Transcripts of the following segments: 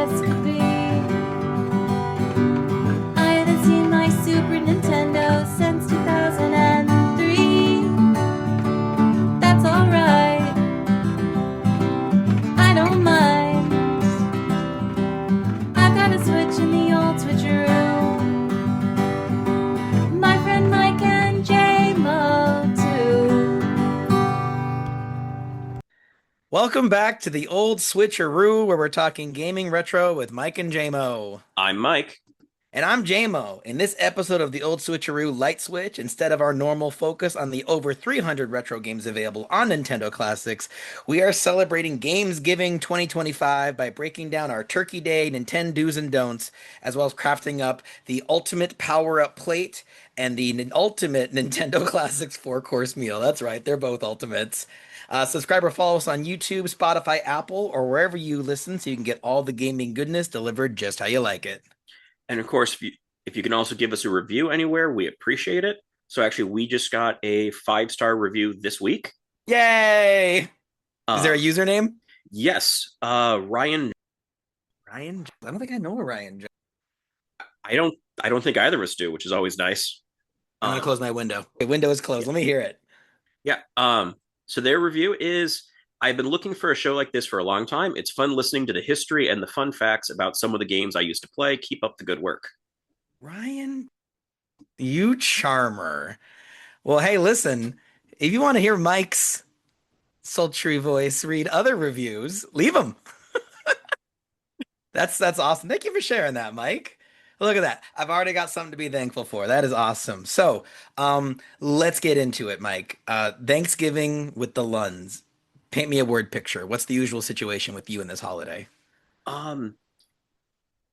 best could be. I haven't seen my Super Nintendo since 2003. That's alright, I don't mind. I've got a Switch in the old SwitchAroo. My friend Mike and Jaymo too. Welcome back to the Old SwitchAroo, where we're talking gaming retro with Mike and Jaymo. I'm Mike. And I'm Jaymo. In this episode of the Old SwitchAroo Lite Switch, instead of our normal focus on the over 300 retro games available on Nintendo Classics, we are celebrating Gamesgiving 2025 by breaking down our Turkey Day Nintendo's and Don'ts, as well as crafting up the ultimate power-up plate and the ultimate Nintendo Classics four-course meal. That's right, they're both ultimates. Subscribe or follow us on YouTube, Spotify, Apple, or wherever you listen so you can get all the gaming goodness delivered just how you like it. And of course, if you can also give us a review anywhere, we appreciate it. So actually, we just got a 5-star review this week. Yay! Is there a Um, username? yes, Ryan. Ryan? I don't think I know a Ryan. I don't. I don't think either of us do, which is always nice. I'm gonna close Um, my window. The window is closed. yeah, Let me hear it. yeah. So their review is: I've been looking for a show like this for a long time. It's fun listening to the history and the fun facts about some of the games I used to play. Keep up the good work. Ryan, you charmer. Well, hey, listen, if you want to hear Mike's sultry voice read other reviews, leave them. That's awesome. Thank you for sharing that, Mike. Look at that. I've already got something to be thankful for. That is awesome. So, let's get into it, Mike. Thanksgiving with the Lunds. Paint me a word picture. What's the usual situation with you in this holiday? Um,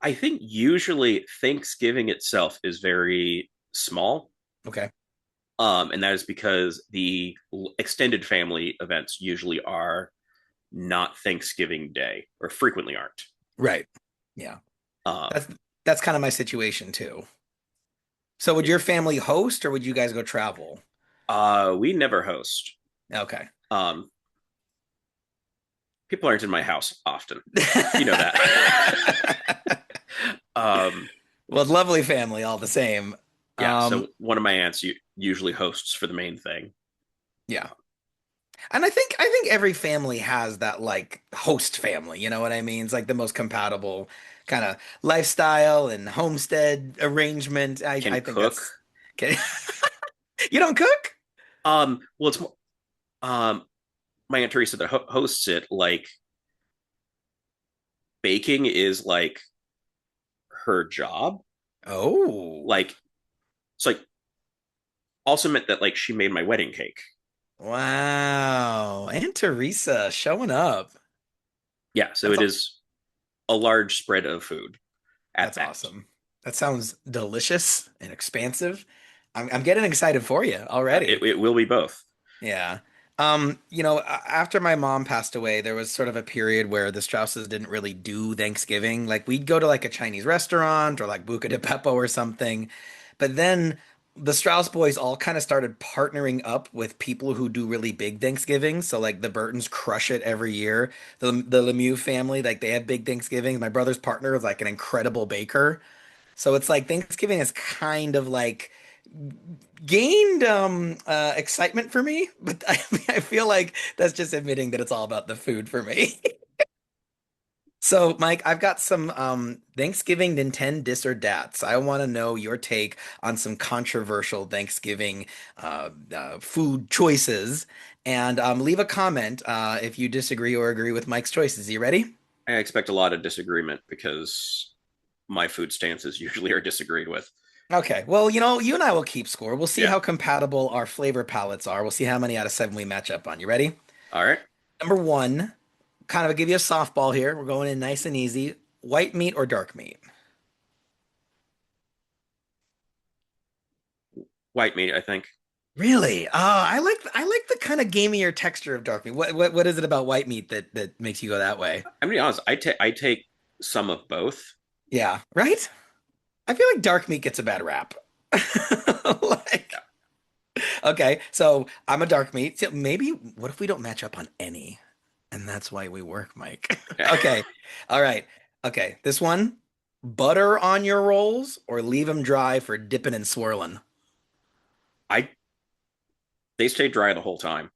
I think usually Thanksgiving itself is very small. Okay. And that is because the extended family events usually are not Thanksgiving Day or frequently aren't. Right. Yeah. Uh, That's that's kind of my situation too. So would your family host or would you guys go travel? we never host. Okay. Um, people aren't in my house often. You know that. um, Well, it's lovely family all the same. yeah. Um, So one of my aunts usually hosts for the main thing. yeah. And I think every family has that like host family, you know what I mean? It's like the most compatible kind of lifestyle and homestead arrangement. I Can I think cook. that's okay. You don't cook? Well, it's my aunt Teresa that hosts it. Like baking is like her job. Oh. Like it's like also meant that like she made my wedding cake. Wow. Aunt Teresa showing up. Yeah, so That's it is a large spread of food at That's that. awesome. That sounds delicious and expansive. I'm getting excited for you already. It will be both. Yeah. After my mom passed away, there was sort of a period where the Strausses didn't really do Thanksgiving. Like we'd go to like a Chinese restaurant or like Buca de Beppo or something. But then the Strauss boys all kind of started partnering up with people who do really big Thanksgiving. So like the Burtons crush it every year. The Lemieux family, like they have big Thanksgiving. My brother's partner is like an incredible baker. So it's like Thanksgiving is kind of like gained excitement for me, but I feel like that's just admitting that it's all about the food for me. So, Mike, I've got some Thanksgiving Nintendo dis or dats. I want to know your take on some controversial Thanksgiving food choices, and leave a comment if you disagree or agree with Mike's choices. You ready? I expect a lot of disagreement because my food stances usually are disagreed with. Okay. Well, you and I will keep score. We'll see Yeah. how compatible our flavor palettes are. We'll see how many out of seven we match up on. You ready? All right. Number one, kind of give you a softball here. We're going in nice and easy. White meat or dark meat? White meat, I think. Really? I like the kind of gamier texture of dark meat. What is it about white meat that makes you go that way? I'm gonna be honest. I take some of both. Yeah, right? I feel like dark meat gets a bad rap. Like, okay, so I'm a dark meat. So maybe what if we don't match up on any? And that's why we work, Mike. Yeah. Okay. All right. Okay, this one, butter on your rolls or leave them dry for dipping and swirling. I They stay dry the whole time.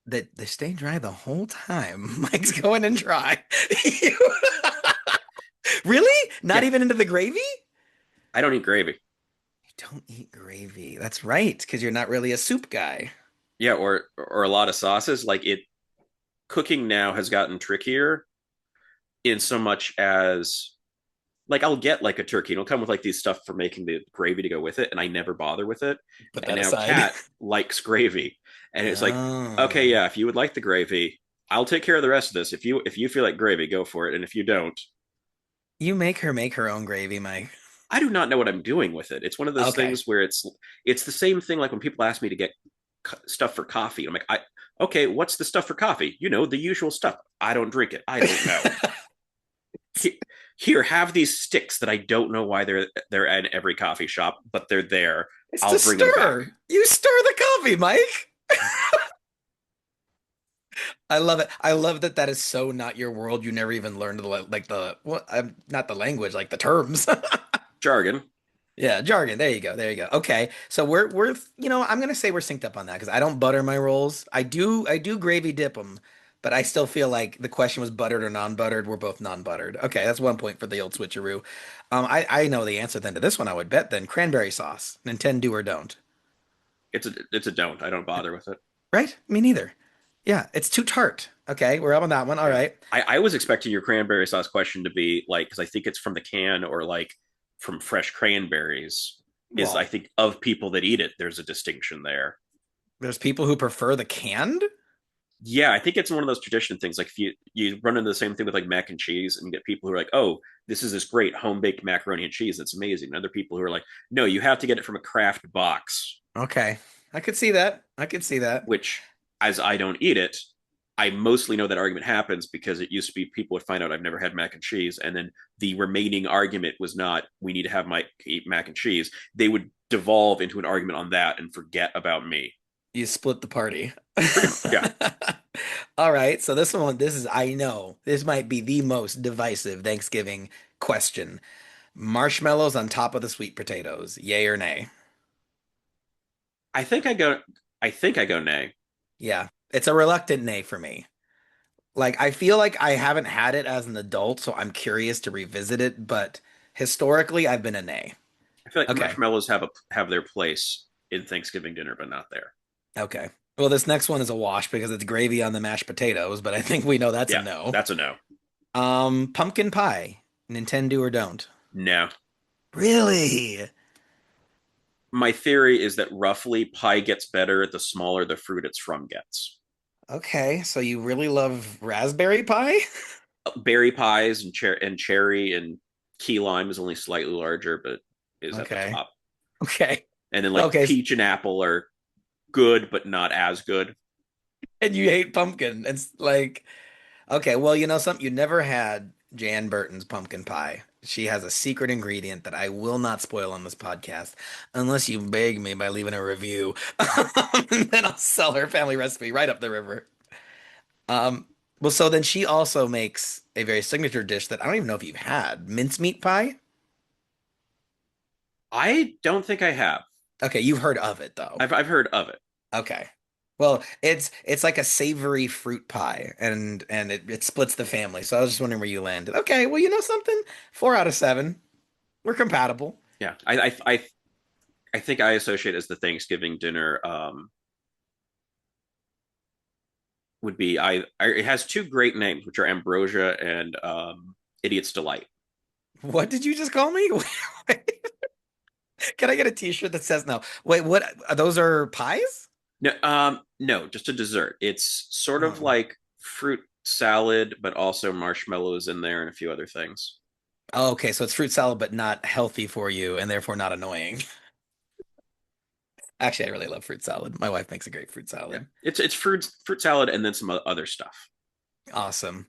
That they stay dry the whole time. Mike's going in dry. Really? Not Yeah, even into the gravy? I don't eat gravy. You don't eat gravy. That's right, because you're not really a soup guy. Yeah, or a lot of sauces. Like it cooking now has gotten trickier in so much as like I'll get like a turkey and it'll come with like these stuff for making the gravy to go with it, and I never bother with it. Put And that now aside. Kat likes gravy, and it's like, okay, Oh. yeah, if you would like the gravy, I'll take care of the rest of this. If you feel like gravy, go for it, and if you don't, You make her own gravy, Mike. I do not know what I'm doing with it. It's one of those Okay. things where it's the same thing like when people ask me to get stuff for coffee. I'm like, I okay, what's the stuff for coffee? You know, the usual stuff. I don't drink it. I don't know. Here, have these sticks that I don't know why they're in every coffee shop, but they're there. It's to I'll bring them back. stir. You stir the coffee, Mike. I love it. I love that that is so not your world. You never even learned like the what? Not the language, like the terms. Jargon. Yeah, jargon. There you go. There you go. Okay, so we're I'm gonna say we're synced up on that because I don't butter my rolls. I do gravy dip them, but I still feel like the question was buttered or non-buttered. We're both non-buttered. Okay, that's 1 point for the old switcheroo. I know the answer then to this one. I would bet then cranberry sauce. Nintendo do or don't. It's a don't. I don't bother with it. Right? Me neither. Yeah, it's too tart. Okay, we're up on that one. All Yeah. right. I was expecting your cranberry sauce question to be like, because I think it's from the can or like from fresh cranberries. Is I Well, think of people that eat it, there's a distinction there. there's people who prefer the canned. Yeah, I think it's one of those tradition things. Like if you run into the same thing with like mac and cheese, and you get people who are like, "Oh, this is this great home baked macaroni and cheese that's amazing." And other people who are like, "No, you have to get it from a craft box." Okay, I could see that. I could see that. Which, as I don't eat it, I mostly know that argument happens because it used to be people would find out I've never had mac and cheese, and then the remaining argument was not we need to have my eat mac and cheese. They would devolve into an argument on that and forget about me. You split the party. Pretty much, yeah. All right, so this one, this is, I know, this might be the most divisive Thanksgiving question. Marshmallows on top of the sweet potatoes, yay or nay? I think I go. I think I go nay. Yeah, it's a reluctant nay for me. Like, I feel like I haven't had it as an adult, so I'm curious to revisit it, but historically, I've been a nay. I feel like Okay, marshmallows have their place in Thanksgiving dinner, but not there. okay. Well, this next one is a wash because it's gravy on the mashed potatoes, but I think we know that's a Yeah, no. that's a no. Pumpkin pie, Nintendo or don't? No. Really? My theory is that roughly pie gets better the smaller the fruit it's from gets. Okay, so you really love raspberry pie? Berry pies and cherry and key lime is only slightly larger, but is at the Okay. top. Okay. And then like Okay. peach and apple are good, but not as good. And you hate pumpkin. It's like, okay, well, you know something? You never had Jan Burton's pumpkin pie. She has a secret ingredient that I will not spoil on this podcast unless you beg me by leaving a review. And then I'll sell her family recipe right up the river. Um, well, so then she also makes a very signature dish that I don't even know if you've had, mincemeat pie. I don't think I have. Okay, you've heard of it though. I've heard of it. Okay. Well, it's like a savory fruit pie and it splits the family. So I was just wondering where you landed. Okay, well, you know something? 4 out of 7. We're compatible. Yeah, I think I associate as the Thanksgiving dinner would be it has two great names, which are Ambrosia and Idiot's Delight. What did you just call me? Can I get a t-shirt that says no? Wait, what? Those are pies? No, just a dessert. It's sort of Oh. like fruit salad, but also marshmallows in there and a few other things. Oh, okay, so it's fruit salad, but not healthy for you and therefore not annoying. Actually, I really love fruit salad. My wife makes a great fruit Yeah, salad. it's fruit salad and then some other stuff. Awesome.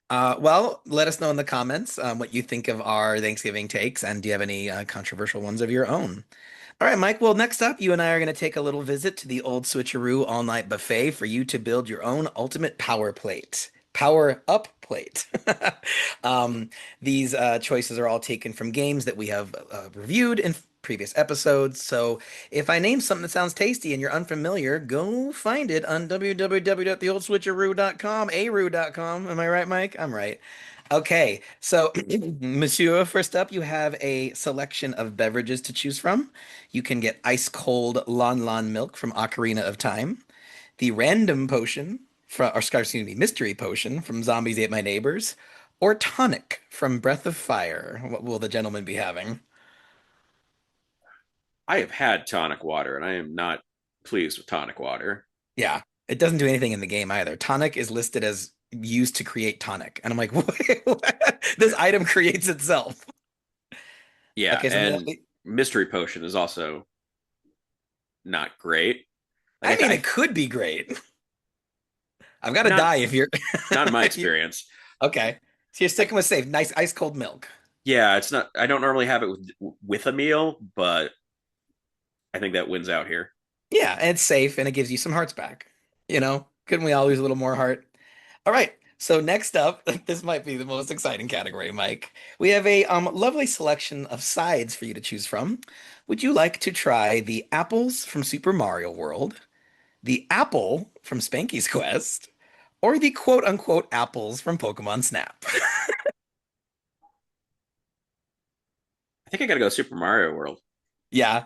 Well, let us know in the comments what you think of our Thanksgiving takes, and do you have any controversial ones of your own? All right, Mike. Well, next up, you and I are going to take a little visit to the Old Switcheroo all-night buffet for you to build your own ultimate power plate. Power Up Plate. um, these choices are all taken from games that we have reviewed in previous episodes. So if I name something that sounds tasty and you're unfamiliar, go find it on www.theoldswitcharoo.com, aroo.com. Am I right, Mike? I'm right. Okay, so Monsieur, first up, you have a selection of beverages to choose from. You can get ice cold Lon Lon milk from Ocarina of Time, the random potion from, or excuse me, mystery potion from Zombies Ate My Neighbors, or tonic from Breath of Fire. What will the gentleman be having? I have had tonic water, and I am not pleased with tonic water. Yeah, it doesn't do anything in the game either. Tonic is listed as used to create tonic, and I'm like, what? This item creates itself. Yeah, Okay, so and mystery potion is also not great. Like I mean, I it could be great. I've got to not die if you're not in my if you experience. okay. So you're Like sticking with safe, nice ice cold milk. yeah, it's not. I don't normally have it with a meal, but I think that wins out here. Yeah, and it's safe and it gives you some hearts back. Couldn't we all lose a little more heart? All right. So next up, this might be the most exciting category, Mike. We have a lovely selection of sides for you to choose from. Would you like to try the apples from Super Mario World, the apple from Spanky's Quest, or the quote unquote apples from Pokemon Snap? I think I gotta go Super Mario World. Yeah.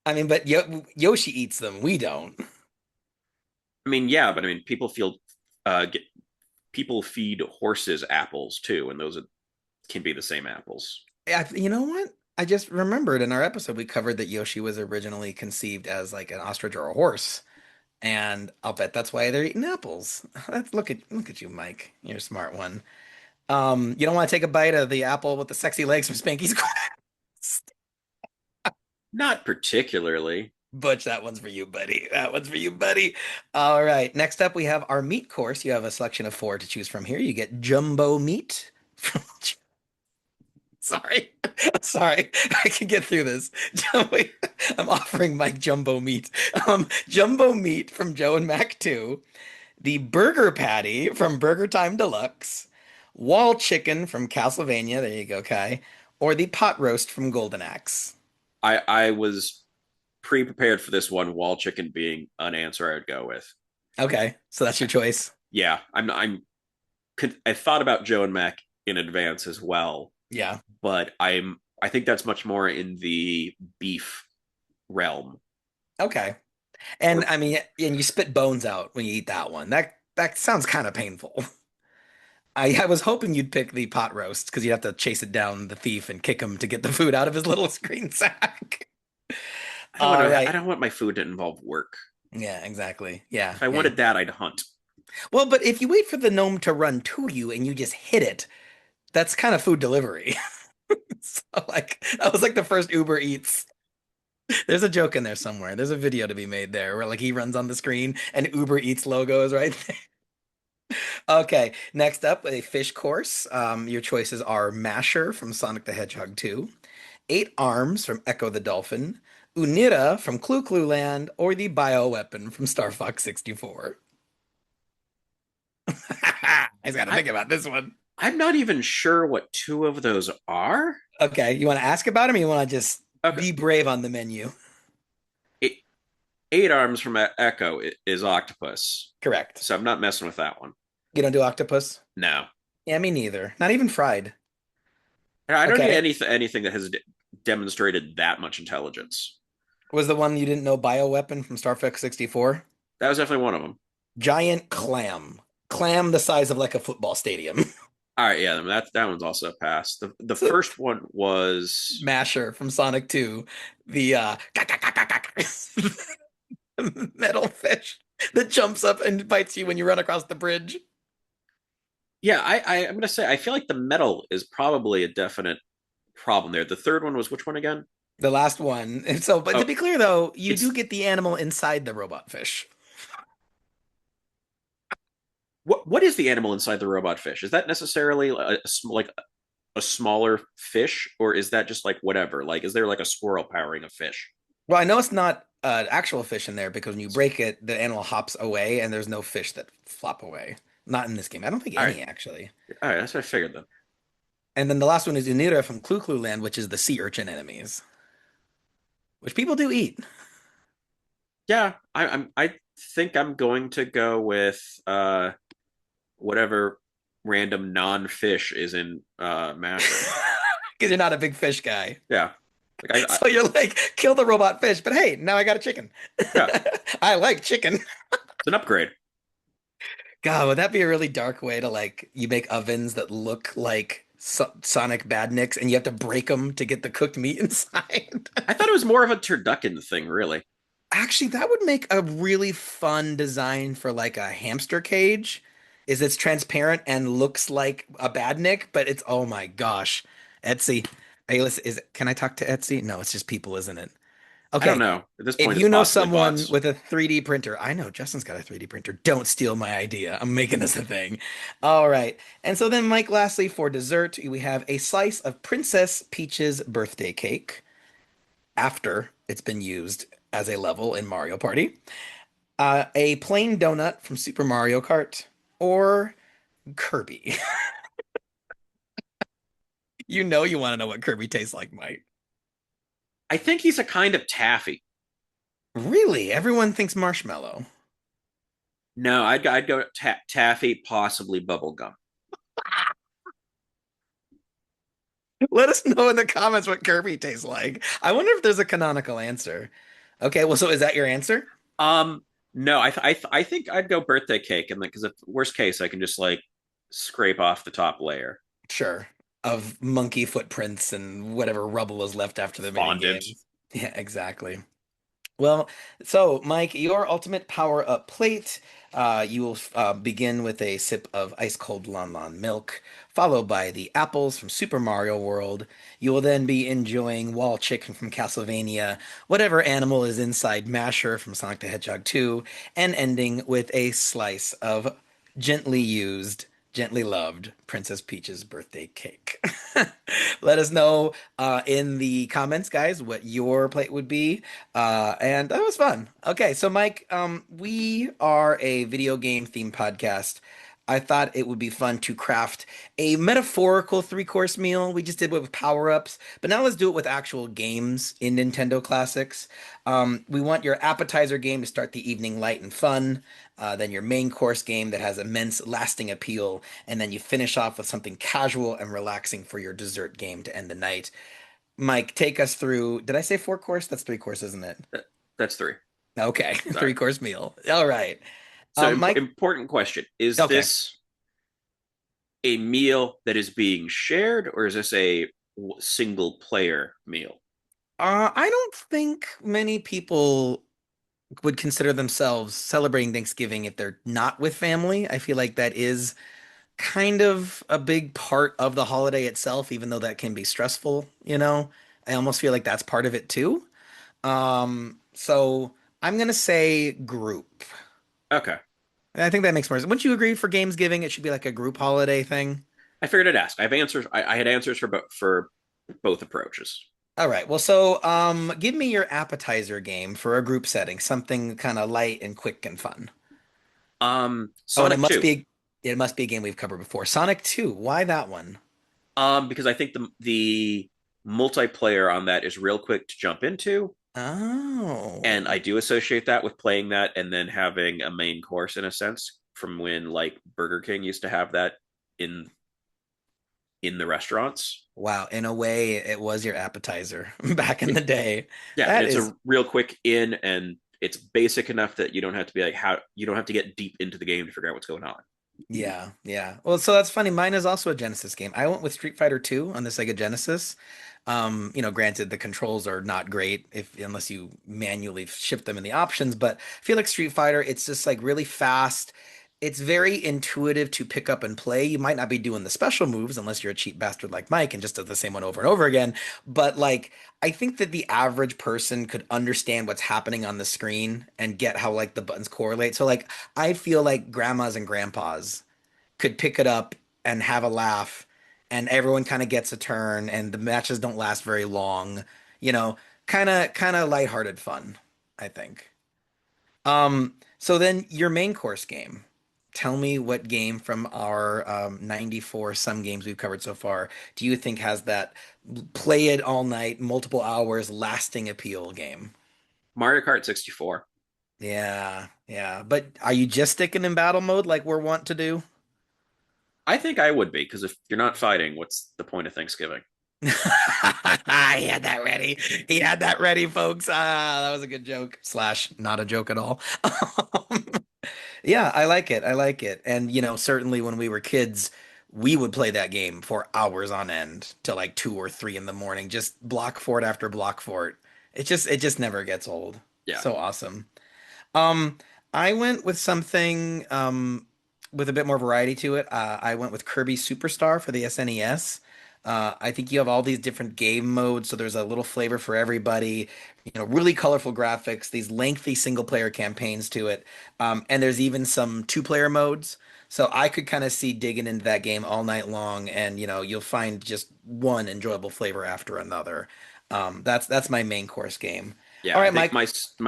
I mean, but Yoshi eats them. We don't. I mean, yeah, but I mean, get people feed horses apples too, and can be the same apples. Yeah, you know what? I just remembered in our episode we covered that Yoshi was originally conceived as like an ostrich or a horse, and I'll bet that's why they're eating apples. Look at you, Mike. You're a smart one. You don't want to take a bite of the apple with the sexy legs from Spanky's Quest? Not particularly. Butch, that one's for you, buddy. That one's for you, buddy. All right. Next up, we have our meat course. You have a selection of four to choose from here. You get jumbo meat. Sorry. Sorry. I can get through this. Wait, I'm offering Mike jumbo meat. Jumbo meat from Joe and Mac 2, the burger patty from Burger Time Deluxe, wall chicken from Castlevania, there you go, Kai, or the pot roast from Golden Axe. I was pre-prepared for this one, wall chicken being an answer I would go with. Okay, so that's your choice. Yeah, I thought about Joe and Mac in advance as well, Yeah. but I think that's much more in the beef realm. Okay. And Or I mean, and you spit bones out when you eat that one. That sounds kind of painful. I was hoping you'd pick the pot roast because you have to chase it down the thief and kick him to get the food out of his little screen sack. All I right. don't want my food to involve work. Yeah, exactly. Yeah. If I Yeah. wanted that, I'd hunt. Well, but if you wait for the gnome to run to you and you just hit it, that's kind of food delivery. So like that was like the first Uber Eats. There's a joke in there somewhere. There's a video to be made there where like he runs on the screen and Uber Eats logo is right there. Okay, next up, a fish course. Your choices are Masher from Sonic the Hedgehog 2, Eight Arms from Echo the Dolphin, Unira from Clu Clu Land, or the bioweapon from Star Fox 64. I just got to I think about this one. I'm not even sure what two of those are. Okay, you want to ask about him or you want to just Okay, be brave on the menu? eight, eight arms from Echo is octopus, Correct. so I'm not messing with that one. You don't do octopus? No, Yeah, me neither. Not even fried. I don't need Okay. anything that has demonstrated that much intelligence. Was the one you didn't know bioweapon from Star Fox 64? That was definitely one of them. Giant clam. Clam the size of like a football stadium. All right, yeah, that one's also a pass. The So first one was Masher from Sonic 2, the metal fish that jumps up and bites you when you run across the bridge. yeah. I'm gonna say I feel like the metal is probably a definite problem there. The third one was which one again? The last one. And so, but to Oh, be clear though, you do it's get the animal inside the robot fish. what is the animal inside the robot fish? Is that necessarily like a smaller fish, or is that just like whatever? Like, is there like a squirrel powering a fish? Well, I know it's not actual fish in there because when you break it, the animal hops away and there's no fish that flop away. Not in this game. I don't think All right, any actually. all right, that's what I figured then. And then the last one is Unira from Clu Clu Land, which is the sea urchin enemies, which people do eat. Yeah, I think I'm going to go with whatever random non-fish is in Masher. Because you're not a big fish guy. Yeah, like So you're like, kill the robot fish, but hey, now I got a chicken. yeah, I like chicken. it's an upgrade. God, would that be a really dark way to like you make ovens that look like Sonic Badniks and you have to break them to get the cooked meat inside? I thought it was more of a turducken thing, really. Actually, that would make a really fun design for like a hamster cage. Is it's transparent and looks like a Badnik, but it's oh my gosh. Etsy. Hey, listen, can I talk to Etsy? No, it's just people, isn't it? I don't Okay. know. At this If point, it's you know possibly someone bots. with a 3D printer, I know Justin's got a 3D printer. Don't steal my idea. I'm making this a thing. All right. And so then, Mike, lastly, for dessert, we have a slice of Princess Peach's birthday cake after it's been used as a level in Mario Party, a plain donut from Super Mario Kart, or Kirby. You know you want to know what Kirby tastes like, Mike. I think he's a kind of taffy. Really? Everyone thinks marshmallow. No, I'd go taffy, possibly bubblegum. Let us know in the comments what Kirby tastes like. I wonder if there's a canonical answer. Okay, well, so is that your answer? Um, no, I think I'd go birthday cake, and because if worst case, I can just like scrape off the top layer. Sure. Of monkey footprints and whatever rubble is left after the mini Fondant. games. Yeah, exactly. Well, so Mike, your ultimate power up plate. You will begin with a sip of ice cold Lon Lon milk, followed by the apples from Super Mario World. You will then be enjoying wall chicken from Castlevania, whatever animal is inside Masher from Sonic the Hedgehog 2, and ending with a slice of gently used, gently loved Princess Peach's birthday cake. Let us know in the comments, guys, what your plate would be. And that was fun. Okay, so Mike, we are a video game themed podcast. I thought it would be fun to craft a metaphorical three-course meal. We just did it with power-ups, but now let's do it with actual games in Nintendo Classics. We want your appetizer game to start the evening light and fun, then your main course game that has immense lasting appeal, and then you finish off with something casual and relaxing for your dessert game to end the night. Mike, take us through. Did I say four course? That's three course, isn't it? That's three. Okay, Sorry. three course meal. All right. So Mike. important question: is Okay. this a meal that is being shared, or is this a single player meal? I don't think many people would consider themselves celebrating Thanksgiving if they're not with family. I feel like that is kind of a big part of the holiday itself, even though that can be stressful, you know? I almost feel like that's part of it too. So I'm gonna say group. Okay, And I think that makes more sense. Wouldn't you agree for Gamesgiving, it should be like a group holiday thing? I figured I'd ask. I have answers. I had answers for both approaches. All right. Well, so give me your appetizer game for a group setting, something kind of light and quick and fun. Oh, and Sonic 2. it must be a game we've covered before. Sonic 2. Why that one? Because I think the multiplayer on that is real quick to jump into, and Oh. I do associate that with playing that and then having a main course in a sense from when like Burger King used to have that in in the restaurants. Wow. In a way, it was your appetizer back in the day. Yeah, and That it's is, a real quick in, and it's basic enough that you don't have to be like how you don't have to get deep into the game to figure out what's going on. yeah, yeah. Well, so that's funny. Mine is also a Genesis game. I went with Street Fighter 2 on the Sega Genesis. Granted, the controls are not great if unless you manually shift them in the options, but I feel like Street Fighter, it's just like really fast. It's very intuitive to pick up and play. You might not be doing the special moves unless you're a cheap bastard like Mike and just does the same one over and over again. But like, I think that the average person could understand what's happening on the screen and get how like the buttons correlate. So like, I feel like grandmas and grandpas could pick it up and have a laugh and everyone kind of gets a turn and the matches don't last very long, you know, kind of lighthearted fun, I think. So then your main course game. tell me what game from our 94 some games we've covered so far do you think has that play it all night, multiple hours, lasting appeal game? Mario Kart 64. Yeah, yeah. But are you just sticking in battle mode like we're wont to do? I think I would be, because if you're not fighting, what's the point of Thanksgiving? He had that ready. He had that ready, folks. Ah, that was a good joke. Slash, not a joke at all. Yeah, I like it. I like it. And certainly when we were kids, we would play that game for hours on end till like 2 or 3 in the morning, just block fort after block fort. It just never gets old. Yeah. So awesome. Um, I went with something with a bit more variety to it. I went with Kirby Superstar for the SNES. I think you have all these different game modes, so there's a little flavor for everybody. Really colorful graphics, these lengthy single player campaigns to it, and there's even some two-player modes. So I could kind of see digging into that game all night long, and you'll find just one enjoyable flavor after another. That's my main course game. Yeah, All I right, think Mike.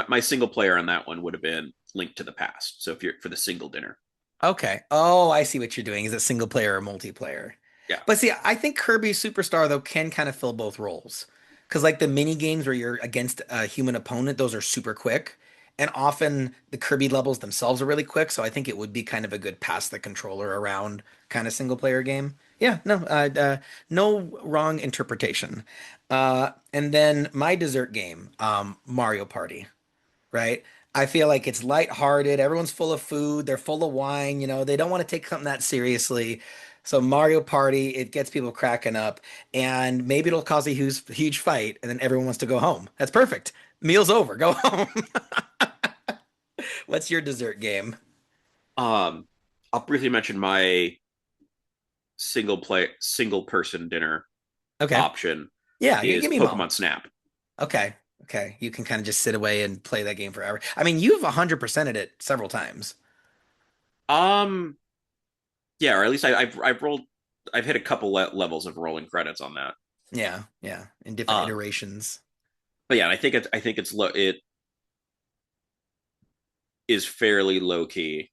my single player on that one would have been Link to the Past. So if you're for the single dinner. Okay. Oh, I see what you're doing. Is it single player or multiplayer? Yeah. But see, I think Kirby Superstar though can kind of fill both roles. Because like the mini games where you're against a human opponent, those are super quick. And often the Kirby levels themselves are really quick, so I think it would be kind of a good pass the controller around kind of single player game. Yeah, no, no wrong interpretation. And then my dessert game, Mario Party, right? I feel like it's lighthearted. Everyone's full of food. They're full of wine. They don't want to take something that seriously. So Mario Party, it gets people cracking up, and maybe it'll cause a huge fight, and then everyone wants to go home. That's perfect. Meal's over. Go home. What's your dessert game? Um, I'll briefly mention my single person dinner Okay. option Yeah, is give me mom. Pokemon Snap. Okay. Okay. You can kind of just sit away and play that game forever. I mean, you've 100%ed it several times. Um, yeah, or at least I've rolled, I've hit a couple levels of rolling credits on that. Yeah. Yeah. In different Um, iterations. but yeah, I think it's low. It is fairly low key,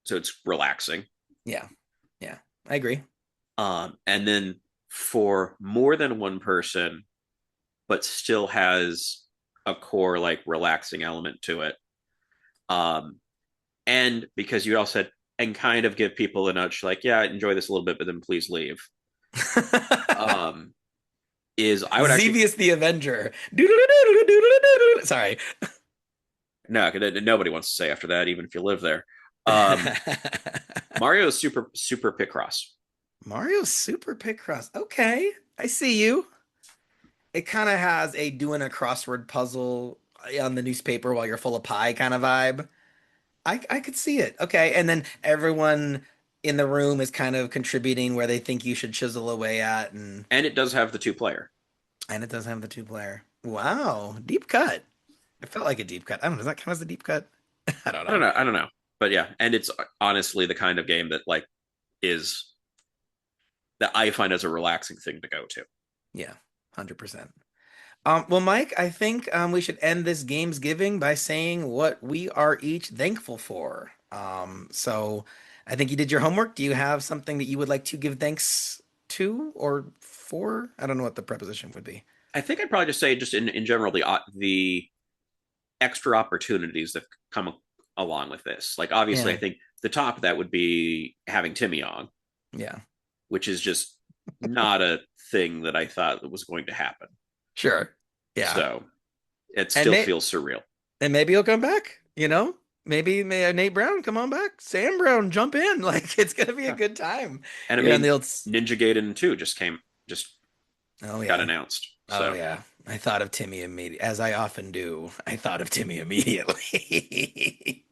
so it's relaxing. Yeah. Yeah. I agree. And then for more than one person, but still has a core like relaxing element to it. Um, and because you all said and kind of give people a nudge, like, yeah, enjoy this a little bit, but then please leave. Um, is I would actually Xevious the Avenger. Sorry. no, nobody wants to say after that, even if you live there. Um, Mario's super Picross. Mario Super Picross. Okay, I see you. It kind of has a doing a crossword puzzle on the newspaper while you're full of pie kind of vibe. I could see it. Okay, and then everyone in the room is kind of contributing where they think you should chisel away at, And it does have the two player. and it does have the two-player. Wow, deep cut. It felt like a deep cut. I don't know. Does that count as a deep cut? I don't know. I don't know. But yeah, and it's honestly the kind of game that like is that I find as a relaxing thing to go to. Yeah, 100%. Well, Mike, I think we should end this Gamesgiving by saying what we are each thankful for. So I think you did your homework. Do you have something that you would like to give thanks to or for? I don't know what the preposition would be. I think I'd probably just say just in general the extra opportunities that come along with this. Like obviously, I Yeah, think the top of that would be having Timmy on, yeah, which is just not a thing that I thought was going to happen. sure. Yeah. So it And still may feels surreal. and maybe he'll come back, you know? Maybe may Nate Brown come on back. Sam Brown, jump in. Like it's gonna be a Yeah. good time And I here on the mean, old. Ninja Gaiden 2 just Oh got yeah. announced. Oh So yeah. I thought of Timmy immediately, as I often do. I thought of Timmy immediately.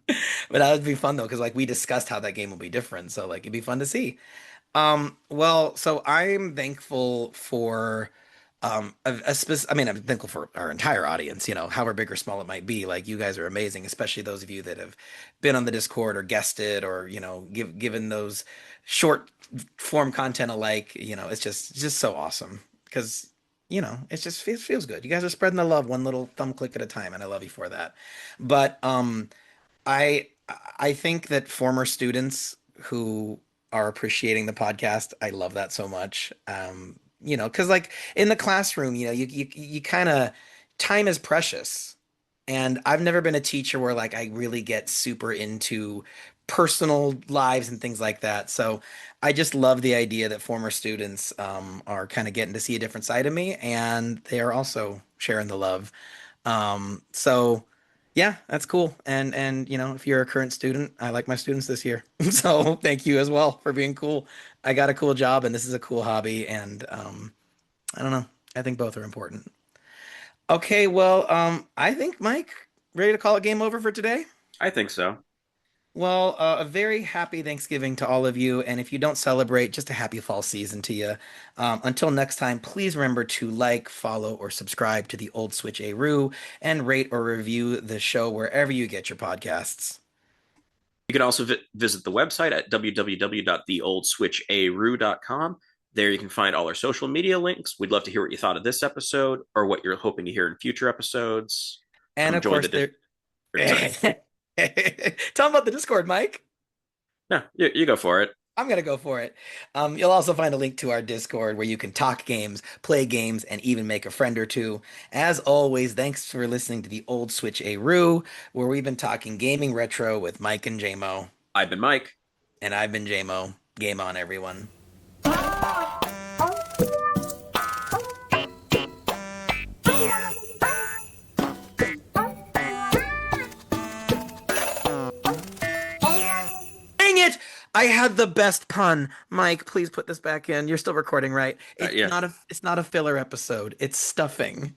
But that would be fun though, because like we discussed how that game will be different. So like it'd be fun to see. Well, so I'm thankful for I mean, I'm thankful for our entire audience, however big or small it might be. Like you guys are amazing, especially those of you that have been on the Discord or guested or, given those short form content alike, it's just so awesome because it feels good. You guys are spreading the love one little thumb click at a time, and I love you for that. But I I think that former students who are appreciating the podcast, I love that so much. Because like in the classroom, you kind of time is precious. And I've never been a teacher where like I really get super into personal lives and things like that. So I just love the idea that former students are kind of getting to see a different side of me, and they are also sharing the love. So yeah, that's cool. And if you're a current student, I like my students this year. So thank you as well for being cool. I got a cool job and this is a cool hobby, and I don't know. I think both are important. Okay, well, I think Mike, ready to call it game over for today? I think so. Well, a very happy Thanksgiving to all of you, and if you don't celebrate, just a happy fall season to you. Until next time, please remember to like, follow, or subscribe to the Old Switch Aroo, and rate or review the show wherever you get your podcasts. You can also visit the website at www.theoldswitcharoo.com. There you can find all our social media links. We'd love to hear what you thought of this episode or what you're hoping to hear in future episodes. And Come of join course, the there. Sorry. Tell them about the Discord, Mike. No, you go for it. I'm gonna go for it. You'll also find a link to our Discord where you can talk games, play games, and even make a friend or two. As always, thanks for listening to the Old Switch Aroo, where we've been talking gaming retro with Mike and Jaymo. I've been Mike. And I've been Jaymo. Game on, everyone. Dang it! I had the best pun. Mike, please put this back in. You're still recording, right? It's Yeah. not a filler episode. It's stuffing.